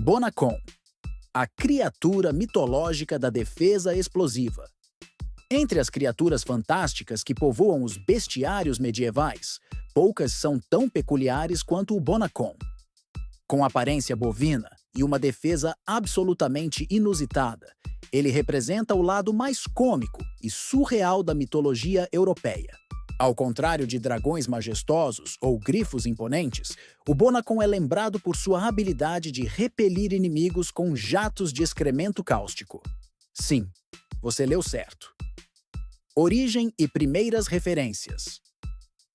Bonacon, a criatura mitológica da defesa explosiva. Entre as criaturas fantásticas que povoam os bestiários medievais, poucas são tão peculiares quanto o Bonacon. Com aparência bovina e uma defesa absolutamente inusitada, ele representa o lado mais cômico e surreal da mitologia europeia. Ao contrário de dragões majestosos ou grifos imponentes, o Bonacon é lembrado por sua habilidade de repelir inimigos com jatos de excremento cáustico. Sim, você leu certo. Origem e primeiras referências.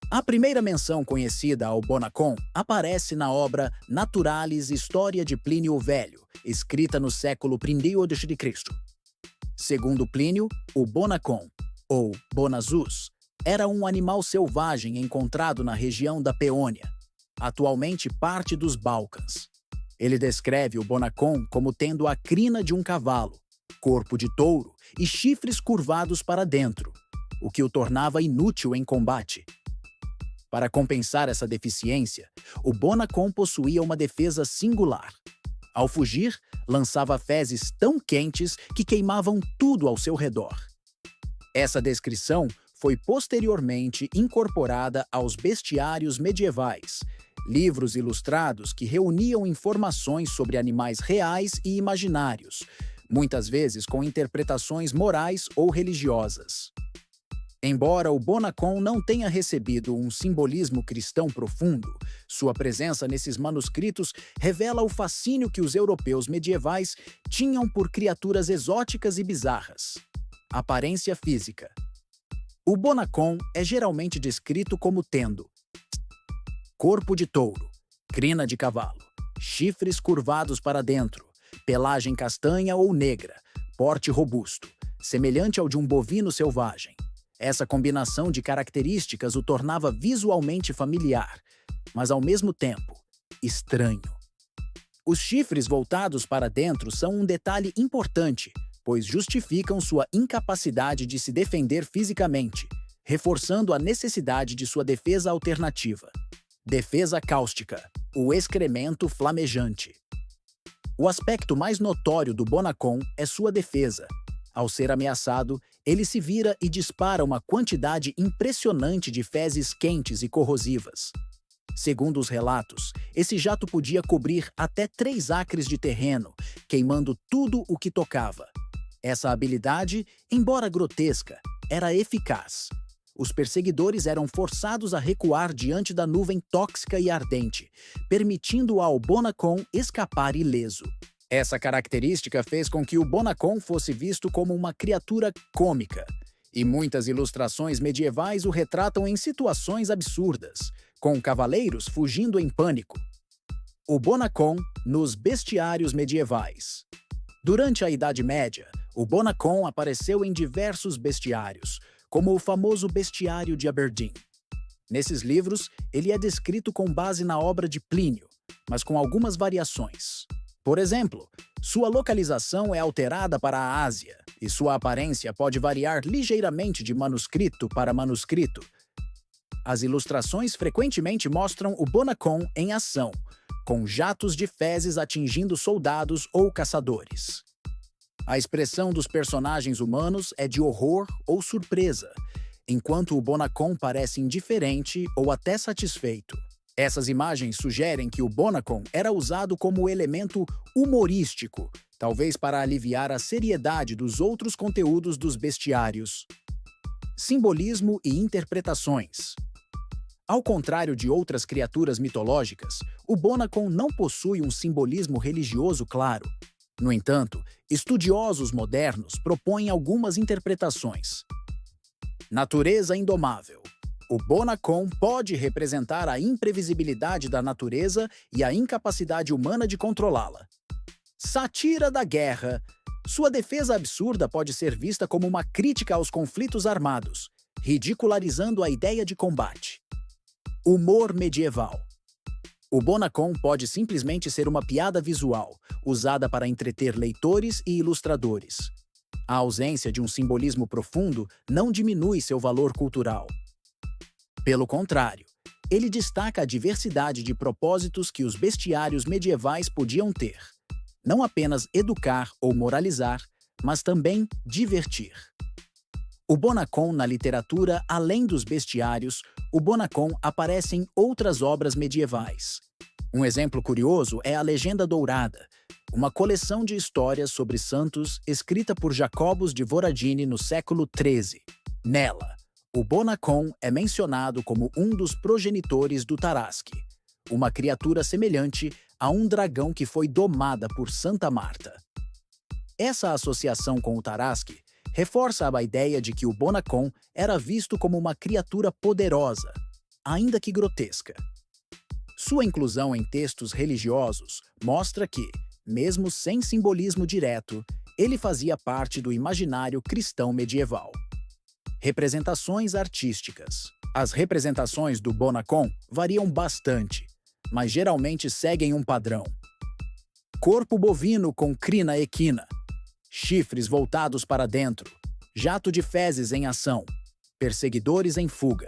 A primeira menção conhecida ao Bonacon aparece na obra Naturalis Historia de Plínio o Velho, escrita no século I d.C. Segundo Plínio, o Bonacon, ou Bonazus, era um animal selvagem encontrado na região da Peônia, atualmente parte dos Balcãs. Ele descreve o Bonacon como tendo a crina de um cavalo, corpo de touro e chifres curvados para dentro, o que o tornava inútil em combate. Para compensar essa deficiência, o Bonacon possuía uma defesa singular. Ao fugir, lançava fezes tão quentes que queimavam tudo ao seu redor. Essa descrição foi posteriormente incorporada aos bestiários medievais, livros ilustrados que reuniam informações sobre animais reais e imaginários, muitas vezes com interpretações morais ou religiosas. Embora o Bonacon não tenha recebido um simbolismo cristão profundo, sua presença nesses manuscritos revela o fascínio que os europeus medievais tinham por criaturas exóticas e bizarras. Aparência física. O Bonacon é geralmente descrito como tendo corpo de touro, crina de cavalo, chifres curvados para dentro, pelagem castanha ou negra, porte robusto, semelhante ao de um bovino selvagem. Essa combinação de características o tornava visualmente familiar, mas ao mesmo tempo estranho. Os chifres voltados para dentro são um detalhe importante, pois justificam sua incapacidade de se defender fisicamente, reforçando a necessidade de sua defesa alternativa. Defesa cáustica, o excremento flamejante. O aspecto mais notório do Bonacon é sua defesa. Ao ser ameaçado, ele se vira e dispara uma quantidade impressionante de fezes quentes e corrosivas. Segundo os relatos, esse jato podia cobrir até 3 acres de terreno, queimando tudo o que tocava. Essa habilidade, embora grotesca, era eficaz. Os perseguidores eram forçados a recuar diante da nuvem tóxica e ardente, permitindo ao Bonacon escapar ileso. Essa característica fez com que o Bonacon fosse visto como uma criatura cômica, e muitas ilustrações medievais o retratam em situações absurdas, com cavaleiros fugindo em pânico. O Bonacon nos bestiários medievais. Durante a Idade Média, o Bonacon apareceu em diversos bestiários, como o famoso Bestiário de Aberdeen. Nesses livros, ele é descrito com base na obra de Plínio, mas com algumas variações. Por exemplo, sua localização é alterada para a Ásia, e sua aparência pode variar ligeiramente de manuscrito para manuscrito. As ilustrações frequentemente mostram o Bonacon em ação, com jatos de fezes atingindo soldados ou caçadores. A expressão dos personagens humanos é de horror ou surpresa, enquanto o Bonacon parece indiferente ou até satisfeito. Essas imagens sugerem que o Bonacon era usado como elemento humorístico, talvez para aliviar a seriedade dos outros conteúdos dos bestiários. Simbolismo e interpretações. Ao contrário de outras criaturas mitológicas, o Bonacon não possui um simbolismo religioso claro. No entanto, estudiosos modernos propõem algumas interpretações. Natureza indomável. O Bonacon pode representar a imprevisibilidade da natureza e a incapacidade humana de controlá-la. Sátira da guerra. Sua defesa absurda pode ser vista como uma crítica aos conflitos armados, ridicularizando a ideia de combate. Humor medieval. O Bonacon pode simplesmente ser uma piada visual, usada para entreter leitores e ilustradores. A ausência de um simbolismo profundo não diminui seu valor cultural. Pelo contrário, ele destaca a diversidade de propósitos que os bestiários medievais podiam ter. não apenas educar ou moralizar, mas também divertir. O Bonacon na literatura, além dos bestiários, o Bonacon aparece em outras obras medievais. Um exemplo curioso é a Legenda Dourada, uma coleção de histórias sobre santos escrita por Jacobus de Voragine no século XIII. Nela, o Bonacon é mencionado como um dos progenitores do Tarasque, uma criatura semelhante a um dragão que foi domada por Santa Marta. Essa associação com o Tarasque reforça a ideia de que o Bonacon era visto como uma criatura poderosa, ainda que grotesca. Sua inclusão em textos religiosos mostra que, mesmo sem simbolismo direto, ele fazia parte do imaginário cristão medieval. Representações artísticas. As representações do Bonacon variam bastante, mas geralmente seguem um padrão. Corpo bovino com crina equina, chifres voltados para dentro, jato de fezes em ação, perseguidores em fuga.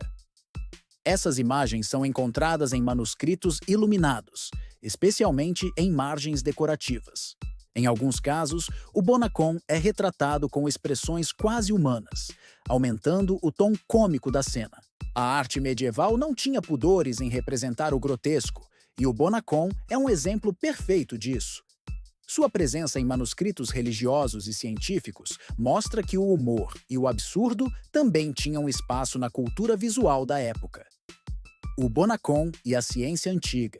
Essas imagens são encontradas em manuscritos iluminados, especialmente em margens decorativas. Em alguns casos, o Bonacon é retratado com expressões quase humanas, aumentando o tom cômico da cena. A arte medieval não tinha pudores em representar o grotesco, e o Bonacon é um exemplo perfeito disso. Sua presença em manuscritos religiosos e científicos mostra que o humor e o absurdo também tinham espaço na cultura visual da época. O Bonacon e a ciência antiga.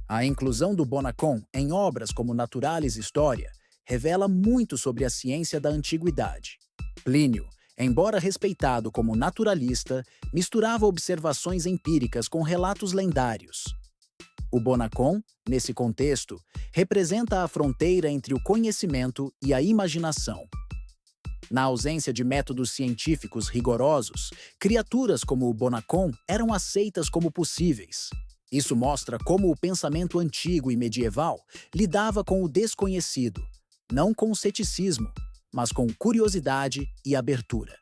A inclusão do Bonacon em obras como Naturalis Historia revela muito sobre a ciência da antiguidade. Plínio, embora respeitado como naturalista, misturava observações empíricas com relatos lendários. O Bonacon, nesse contexto, representa a fronteira entre o conhecimento e a imaginação. Na ausência de métodos científicos rigorosos, criaturas como o Bonacon eram aceitas como possíveis. Isso mostra como o pensamento antigo e medieval lidava com o desconhecido, não com ceticismo, mas com curiosidade e abertura.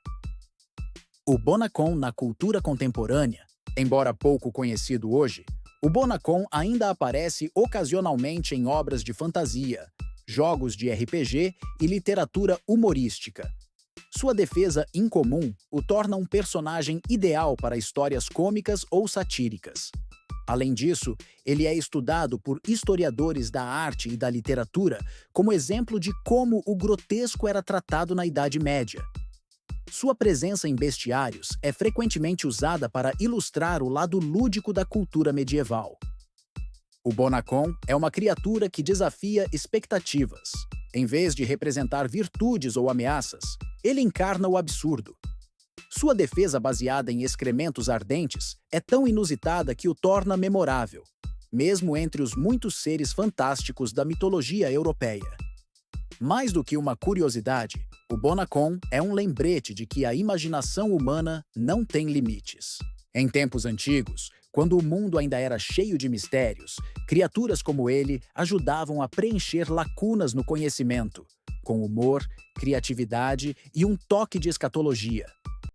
O Bonacon na cultura contemporânea, embora pouco conhecido hoje, o Bonacon ainda aparece ocasionalmente em obras de fantasia, jogos de RPG e literatura humorística. Sua defesa incomum o torna um personagem ideal para histórias cômicas ou satíricas. Além disso, ele é estudado por historiadores da arte e da literatura como exemplo de como o grotesco era tratado na Idade Média. Sua presença em bestiários é frequentemente usada para ilustrar o lado lúdico da cultura medieval. O Bonacon é uma criatura que desafia expectativas. Em vez de representar virtudes ou ameaças, ele encarna o absurdo. Sua defesa baseada em excrementos ardentes é tão inusitada que o torna memorável, mesmo entre os muitos seres fantásticos da mitologia europeia. Mais do que uma curiosidade, o Bonacon é um lembrete de que a imaginação humana não tem limites. Em tempos antigos, quando o mundo ainda era cheio de mistérios, criaturas como ele ajudavam a preencher lacunas no conhecimento, com humor, criatividade e um toque de escatologia.